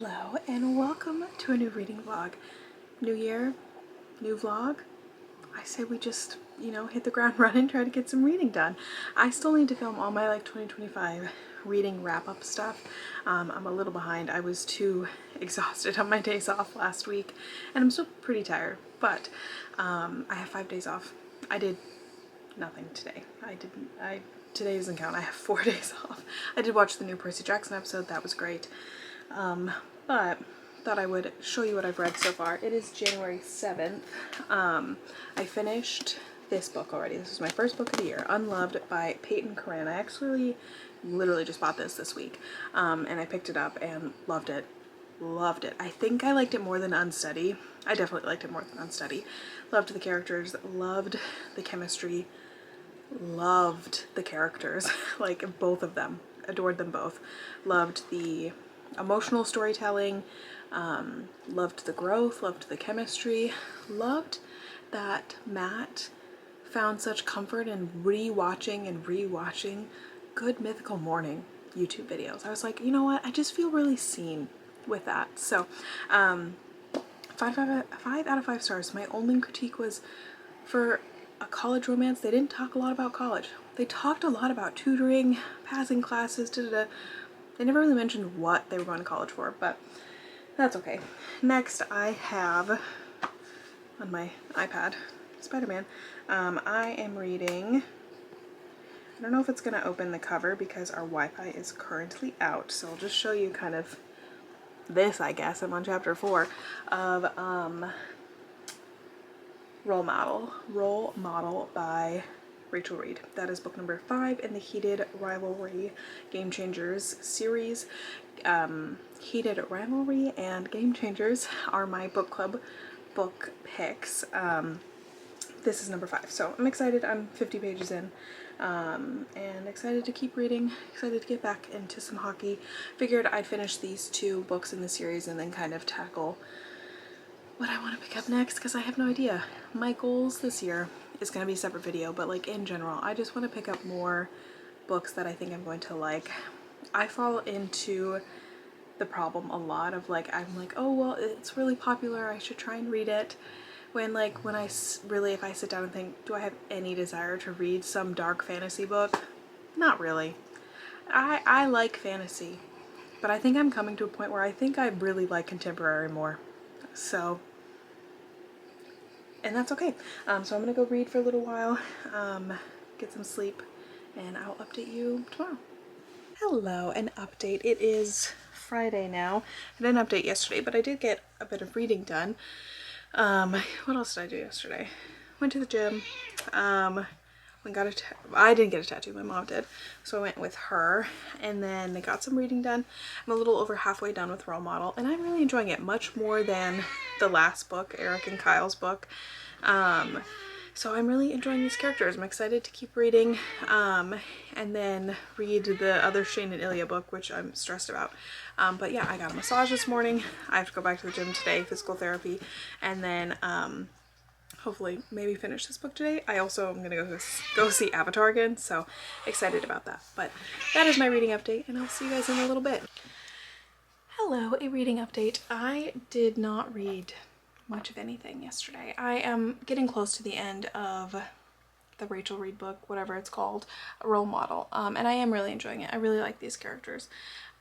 Hello and welcome to a new reading vlog. New year, new vlog. I say we just, hit the ground running, try to get some reading done. I still need to film all my 2025 reading wrap-up stuff. I'm a little behind. I was too exhausted on my days off last week and I'm still pretty tired, but I have 5 days off. I did nothing today. Today doesn't count. I have 4 days off. I did watch the new Percy Jackson episode. That was great. But thought I would show you what I've read so far. It is January 7th. I finished this book already. This is my first book of the year, Unloved by Peyton Coran. I actually literally just bought this week, and I picked it up and loved it. Loved it. I think I liked it more than Unsteady. I definitely liked it more than Unsteady. Loved the characters, loved the chemistry, loved the characters, like both of them. Adored them both. Loved the emotional storytelling, loved the growth, loved the chemistry, loved that Matt found such comfort in rewatching Good Mythical Morning YouTube videos. I was like, you know what, I just feel really seen with that. So 5 out of 5 stars. My only critique was for a college romance, they didn't talk a lot about college. They talked a lot about tutoring, passing classes, They never really mentioned what they were going to college for, but that's okay. Next, I have on my iPad, Spider-Man. I am reading, I don't know if it's going to open the cover because our Wi-Fi is currently out, so I'll just show you kind of this, I guess. I'm on chapter 4 of Role Model by Rachel Reed. That is book number 5 in the Heated Rivalry Game Changers series. Heated Rivalry and Game Changers are my book club book picks. This is number 5, so I'm excited. I'm 50 pages in, and excited to keep reading, excited to get back into some hockey. Figured I'd finish these 2 books in the series and then kind of tackle what I want to pick up next, because I have no idea. My goals this year is going to be a separate video, but like in general, I just want to pick up more books that I think I'm going to like. I fall into the problem a lot of I'm like, oh well, it's really popular, I should try and read it. When if I sit down and think, do I have any desire to read some dark fantasy book? Not really. I like fantasy, but I think I'm coming to a point where I think I really like contemporary more. So, and that's okay. So I'm gonna go read for a little while, get some sleep, and I'll update you tomorrow. Hello, an update. It is Friday now. I didn't update yesterday, but I did get a bit of reading done. What else did I do yesterday? Went to the gym. I didn't get a tattoo, my mom did, so I went with her, and then I got some reading done. I'm a little over halfway done with Role Model, and I'm really enjoying it much more than the last book, Eric and Kyle's book. So I'm really enjoying these characters. I'm excited to keep reading, and then read the other Shane and Ilya book, which I'm stressed about. But yeah, I got a massage this morning. I have to go back to the gym today, physical therapy, and then hopefully maybe finish this book today. I also am gonna go see Avatar again, so excited about that. But that is my reading update, and I'll see you guys in a little bit. Hello, a reading update. I did not read much of anything yesterday. I am getting close to the end of the Rachel Reed book, whatever it's called, Role Model, and I am really enjoying it. I really like these characters.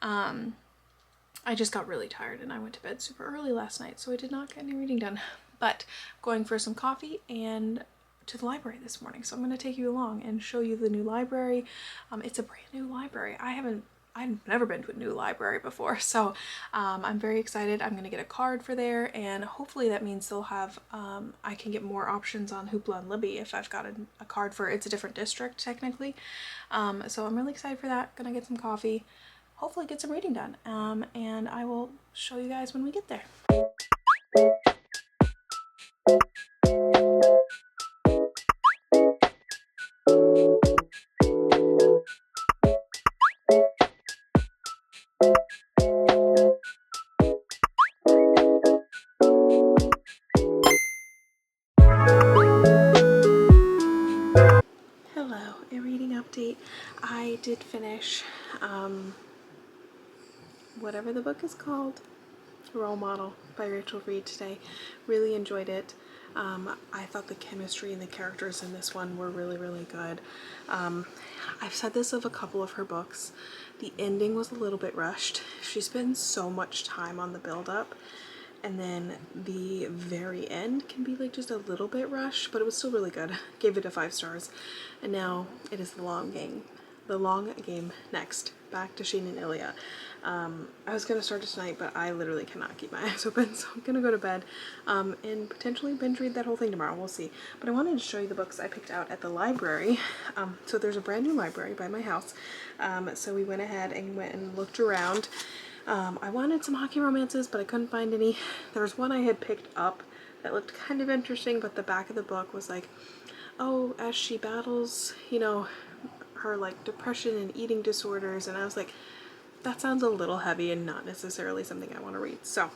I just got really tired and I went to bed super early last night, so I did not get any reading done. But I'm going for some coffee and to the library this morning, so I'm going to take you along and show you the new library. It's a brand new library. I've never been to a new library before, so I'm very excited. I'm going to get a card for there, and hopefully that means they'll have, I can get more options on Hoopla and Libby if I've got a card for, it's a different district technically. So I'm really excited for that. Gonna get some coffee, hopefully get some reading done, and I will show you guys when we get there. Hello, a reading update. I did finish whatever the book is called. Role Model by Rachel Reed today. Really enjoyed it. I thought the chemistry and the characters in this one were really, really good. I've said this of a couple of her books. The ending was a little bit rushed. She spends so much time on the build-up, and then the very end can be like just a little bit rushed, but it was still really good. Gave it a 5 stars. And now it is the long game. The long game next. Back to Shane and Ilya. I was going to start it tonight, but I literally cannot keep my eyes open, so I'm going to go to bed and potentially binge read that whole thing tomorrow. We'll see. But I wanted to show you the books I picked out at the library. So there's a brand new library by my house. So we went ahead and went and looked around. I wanted some hockey romances, but I couldn't find any. There was one I had picked up that looked kind of interesting, but the back of the book was like, oh, as she battles, you know, her like depression and eating disorders, and I was like, that sounds a little heavy and not necessarily something I want to read. So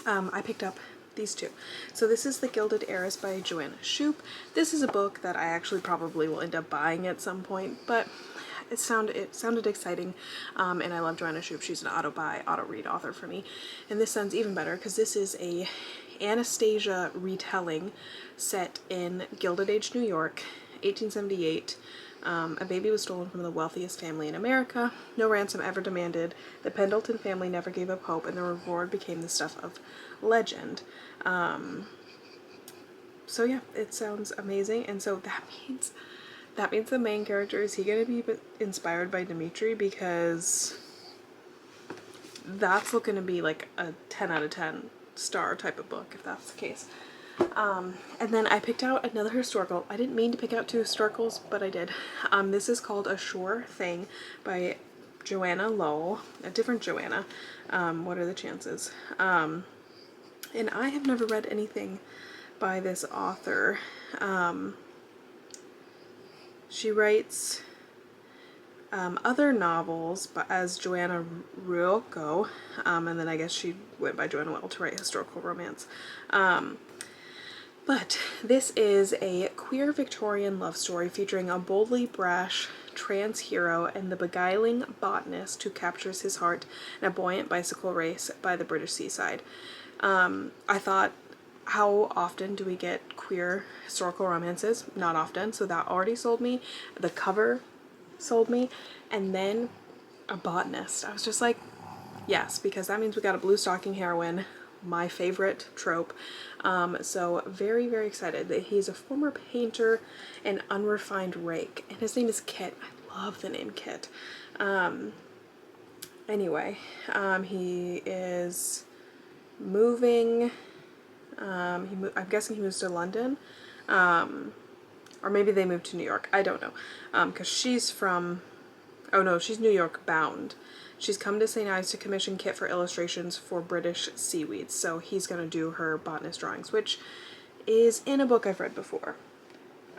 I picked up these two. So this is The Gilded Heiress by Joanna Shoup. This is a book that I actually probably will end up buying at some point, but it sounded exciting, and I love Joanna Shoup. She's an auto-buy, auto-read author for me. And this sounds even better because this is a Anastasia retelling set in Gilded Age New York, 1878. A baby was stolen from the wealthiest family in America. No ransom ever demanded. The Pendleton family never gave up hope, and the reward became the stuff of legend. So yeah, it sounds amazing. And so that means the main character, is he going to be inspired by Dimitri? Because that's looking to be like a 10 out of 10 star type of book, if that's the case. And then I picked out another historical. I didn't mean to pick out 2 historicals, but I did. This is called A Sure Thing by Joanna Lowell, a different Joanna. What are the chances? And I have never read anything by this author. She writes other novels as Joanna Ruocco, and then I guess she went by Joanna Lowell to write historical romance. But this is a queer Victorian love story featuring a boldly brash trans hero and the beguiling botanist who captures his heart in a buoyant bicycle race by the British seaside. I thought, how often do we get queer historical romances? Not often, so that already sold me. The cover sold me, and then a botanist. I was just like, yes, because that means we got a blue stocking heroine, my favorite trope. So very, very excited that he's a former painter and unrefined rake, and his name is Kit. I love the name Kit. Anyway, he is moving. I'm guessing he moves to London, or maybe they moved to New York. I don't know, because she's from, oh no, she's New York bound. She's come to St. Ives to commission Kit for illustrations for British seaweeds, so he's going to do her botanist drawings, which is in a book I've read before.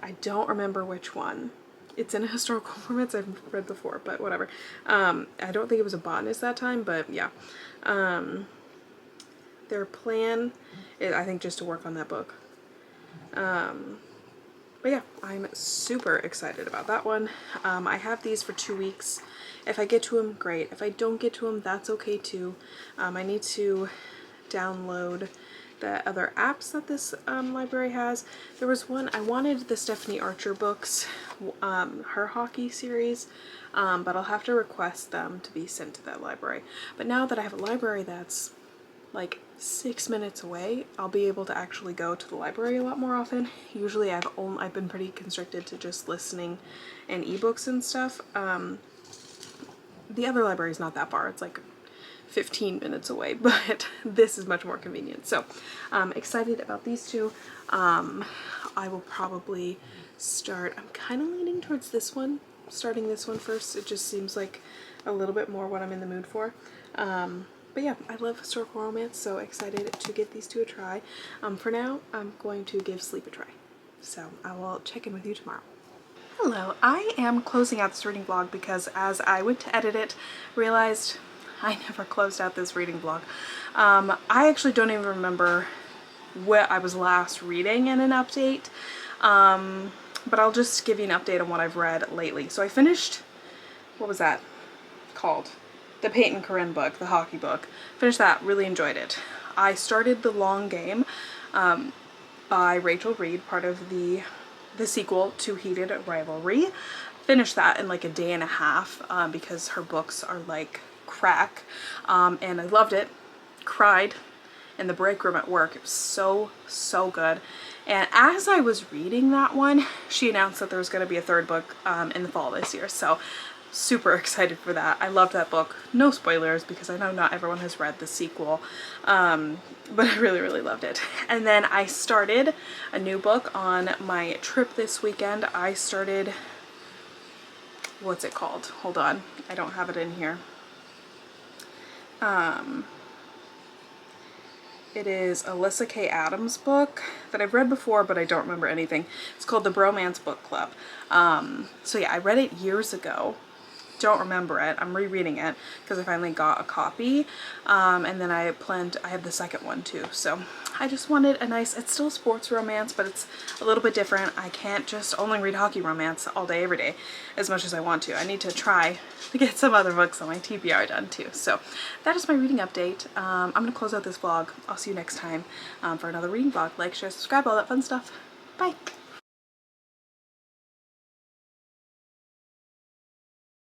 I don't remember which one. It's in a historical romance I've read before, but whatever. I don't think it was a botanist that time, but yeah. Their plan is, I think, just to work on that book. But yeah, I'm super excited about that one. I have these for 2 weeks. If I get to them, great. If I don't get to them, that's okay too. I need to download the other apps that this library has. There was one, I wanted the Stephanie Archer books, her hockey series, but I'll have to request them to be sent to that library. But now that I have a library that's like 6 minutes away, I'll be able to actually go to the library a lot more often. Usually I've been pretty constricted to just listening and ebooks and stuff. The other library is not that far. It's like 15 minutes away, but this is much more convenient. So excited about these two. I will probably start, I'm kind of leaning towards this one, starting this one first. It just seems like a little bit more what I'm in the mood for. But yeah, I love historical romance, so excited to give these two a try. For now, I'm going to give Sleep a try. So I will check in with you tomorrow. Hello, I am closing out this reading vlog because as I went to edit it, realized I never closed out this reading vlog. I actually don't even remember what I was last reading in an update, but I'll just give you an update on what I've read lately. So I finished, what was that called? the Peyton Corinne book, the hockey book. Finished that, really enjoyed it. I started The Long Game by Rachel Reed, part of the sequel to Heated Rivalry. Finished that in like a day and a half because her books are like crack, and I loved it. Cried in the break room at work. It was so good. And as I was reading that one, she announced that there was going to be a third book in the fall this year, so super excited for that. I loved that book. No spoilers because I know not everyone has read the sequel, but I really loved it. And then I started a new book on my trip this weekend. I started, what's it called? Hold on, I don't have it in here. It is Alyssa K. Adams' book that I've read before, but I don't remember anything. It's called The Bromance Book Club. So yeah, I read it years ago. Don't remember it. I'm rereading it because I finally got a copy. And then I have the second one too. So I just wanted a nice, it's still sports romance, but it's a little bit different. I can't just only read hockey romance all day, every day, as much as I want to. I need to try to get some other books on my TBR done too. So that is my reading update. I'm going to close out this vlog. I'll see you next time for another reading vlog. Like, share, subscribe, all that fun stuff. Bye.